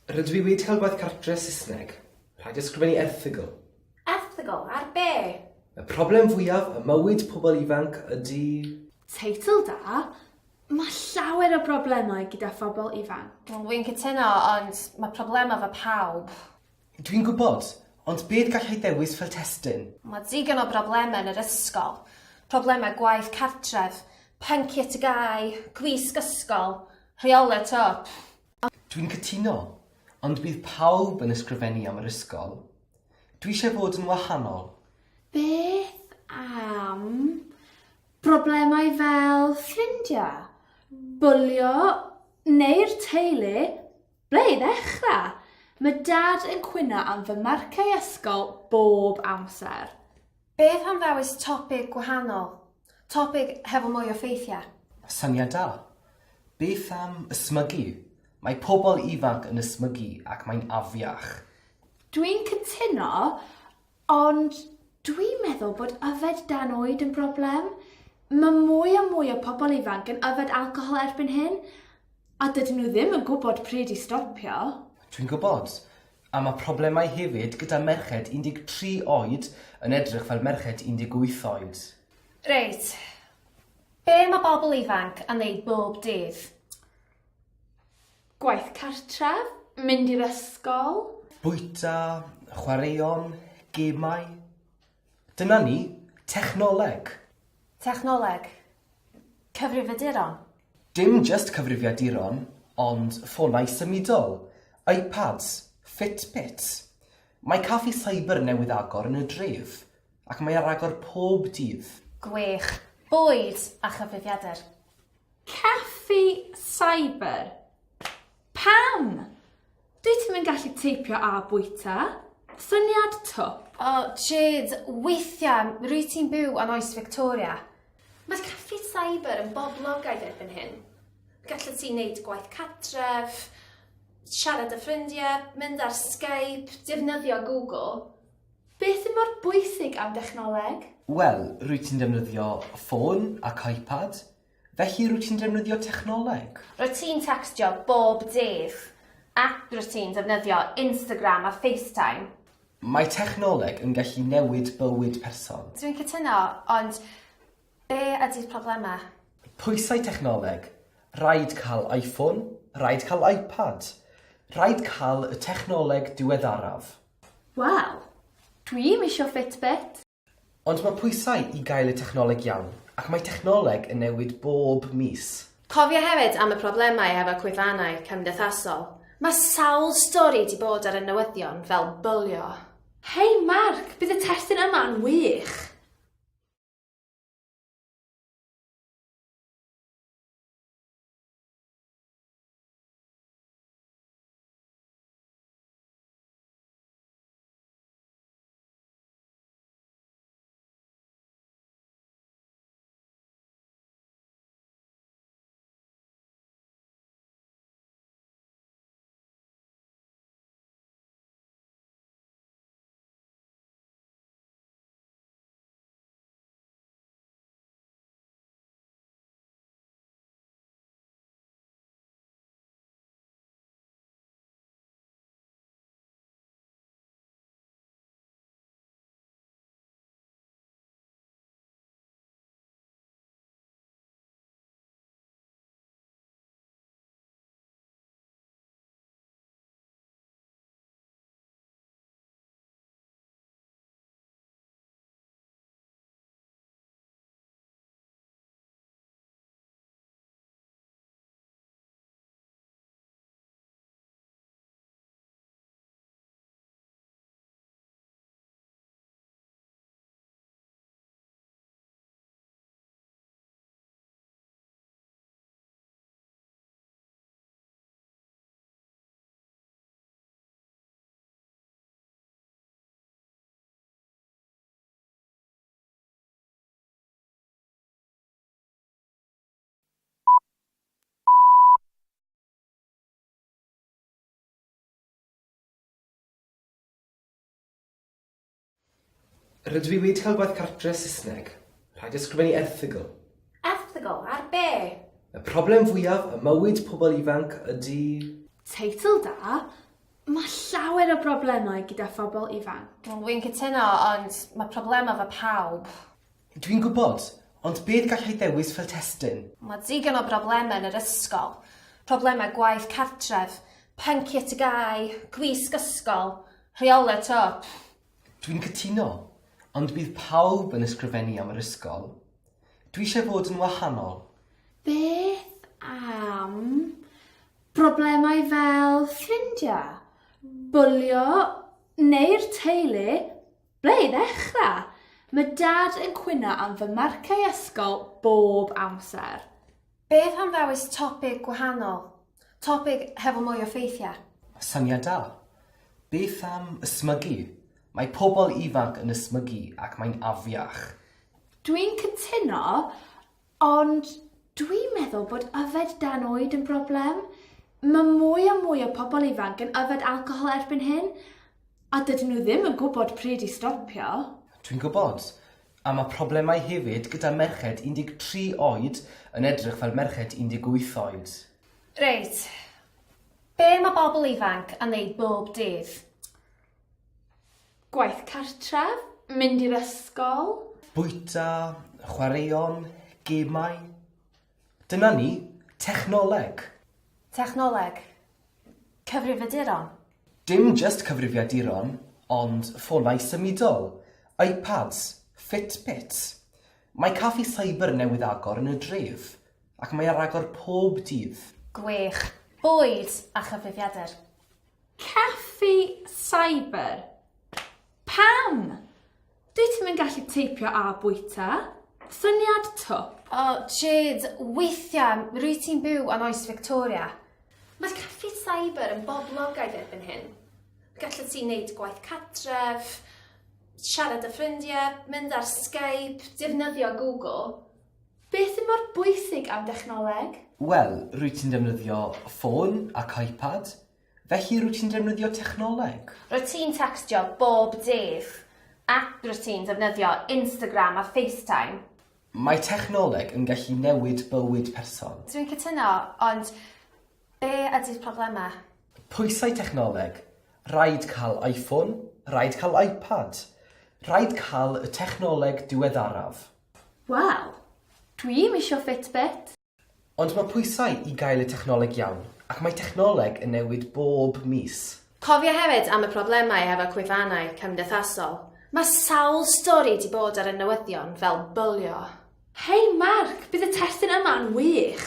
Rydw i wedi cael gwaith cartref Saesneg. Rhaid ysgrifennu erthygl. Erthygl ar be? Y problem fwyaf y mywyd pobl ifanc ydy... Teitl da? Mae llawer o broblemau gyda phobl ifanc. Dwi'n cytuno, ond mae problemau fy pawb. Dwi'n gwybod, ond beth gallai ddewis fel testun? Mae digon o broblemau yn yr ysgol. Problemau gwaith cartref, pynciau tygau, gwisg ysgol, rheolau top. Dwi'n cytuno, ond bydd pawb yn ysgrifennu am yr ysgol. Dwi eisiau fod yn wahanol. Beth am broblemau fel ffrindiau, bwlio neu'r teulu? Ble i ddechrau? Mae dad yn cwyno am fy marcau ysgol bob amser. Beth am ddewis topig gwahanol? Topig hefo mwy o ffeithiau? Syniad da. Beth am ysmygu? Mae pobl ifanc yn ysmygu ac mae'n afiach. Dwi'n cytuno, ond dwi'n meddwl bod yfed dan oed yn broblem. Mae mwy a mwy o pobl ifanc yn yfed alcohol erbyn hyn, a dydyn nhw ddim yn gwybod pryd i stopio. Dwi'n gwybod, a mae problemau hefyd gyda merched 13 oed yn edrych fel merched 18 oed. Reit, be mae bobl ifanc yn neud bob dydd? Gwaith cartref, mynd i'r ysgol. Bwyta, chwaraeon, gemau. Dyna ni, technoleg. Technoleg? Cyfrifiaduron? Dim just cyfrifiaduron, ond ffonau symudol, iPads, Fitbits. Mae caffi cyber newydd agor yn y dref, ac mae ar agor pob dydd. Gwych. Bwyd a chyfrifiadur. Caffi cyber? Pam? Dwi ddim yn gallu teipio a bwyta. Syniad twp. O, Jade, weithiau, rwy ti'n byw yn oes Victoria. Mae caffi cyber yn boblogaidd erbyn hyn. Gallu ti'n neud gwaith cartref, siarad y ffrindiau, mynd ar Skype, defnyddio Google. Beth yn mor bwysig am dechnoleg? Wel, rwy ti'n defnyddio ffôn ac iPad, felly rwy ti'n defnyddio technoleg. Rwy ti'n textio bob dydd, ac rwy ti'n defnyddio Instagram a FaceTime. Mae technoleg yn gallu newid bywyd person. Dwi'n cytuno, ond be ydy'r problemau? Pwysau technoleg. Rhaid cael iPhone, rhaid cael iPad. Rhaid cael y technoleg diweddaraf. Wel, dwi'n isio Fitbit. Ond mae pwysau i gael y technoleg iawn, ac mae technoleg yn newid bob mis. Cofio hefyd am y problemau efo cwyfannau cymdeithasol. Mae sawl stori di bod ar y newyddion fel bwlio. Hei Marc, bydd y testun yma'n wych. Rydw i wedi cael gwaith cartref Saesneg. Rhaid ysgrifennu erthygl. Erthygl ar be? Y problem fwyaf y mywyd pobl ifanc ydy... Teitl da? Mae llawer o broblemau gyda phobl ifanc. Wy'n cytuno, ond mae problemau fe pawb. Dwi'n gwybod, ond beth gallai ddewis fel testun? Mae digon o broblemau yn yr ysgol. Problemau gwaith cartref, pynciau tygau, gwisg ysgol, rheolau top. Dwi'n cytuno, ond bydd pawb yn ysgrifennu am yr ysgol. Dwi eisiau fod yn wahanol. Beth am broblemau fel ffrindiau, bwlio neu'r teulu? Ble i ddechrau? Mae dad yn cwyno am fy marcau ysgol bob amser. Beth am ddewis topig gwahanol? Topig hefo mwy o ffeithiau? Syniad da. Beth am ysmygu? Mae pobl ifanc yn ysmygu ac mae'n afiach. Dwi'n cytuno, ond dwi'n meddwl bod yfed dan oed yn broblem. Mae mwy a mwy o pobl ifanc yn yfed alcohol erbyn hyn, a dydyn nhw ddim yn gwybod pryd i stopio. Dwi'n gwybod, a mae problemau hefyd gyda merched 13 oed yn edrych fel merched 18 oed. Reit, be mae bobl ifanc yn neud bob dydd? Gwaith cartref, mynd i'r ysgol. Bwyta, chwaraeon, gemau. Dyna ni, technoleg. Technoleg? Cyfrifiaduron? Dim just cyfrifiaduron, ond ffonau symudol, iPads, Fitbits. Mae caffi cyber newydd agor yn y dref, ac mae ar agor pob dydd. Gwych, bwyd a chyfrifiadur. Caffi cyber? Pam? Dwi ti'n mynd gallu teipio a bwyta? Syniad twp. O, Jade, weithiau, rwy ti'n byw yn oes Victoria. Mae caffi cyber yn boblogaidd erbyn hyn. Gallu ti'n neud gwaith cartref, siarad y ffrindiau, mynd ar Skype, defnyddio Google. Beth yn mor bwysig am dechnoleg? Wel, rwy ti'n defnyddio ffôn ac iPad, felly rwy ti'n defnyddio technoleg. Rwy ti'n textio bob dydd, ac rwy ti'n defnyddio Instagram a FaceTime. Mae technoleg yn gallu newid bywyd person. Dwi'n cytuno, ond be ydy'r problemau? Pwysau technoleg, rhaid cael iPhone, rhaid cael iPad, rhaid cael y technoleg diweddaraf. Wel, dwi'n isio Fitbit. Ond mae pwysau i gael y technoleg iawn, ac mae technoleg yn newid bob mis. Cofio hefyd am y problemau hefo cwyfannau cymdeithasol. Mae sawl stori di bod ar y newyddion fel bwlio. Hei Marc, bydd y testun yma'n wych.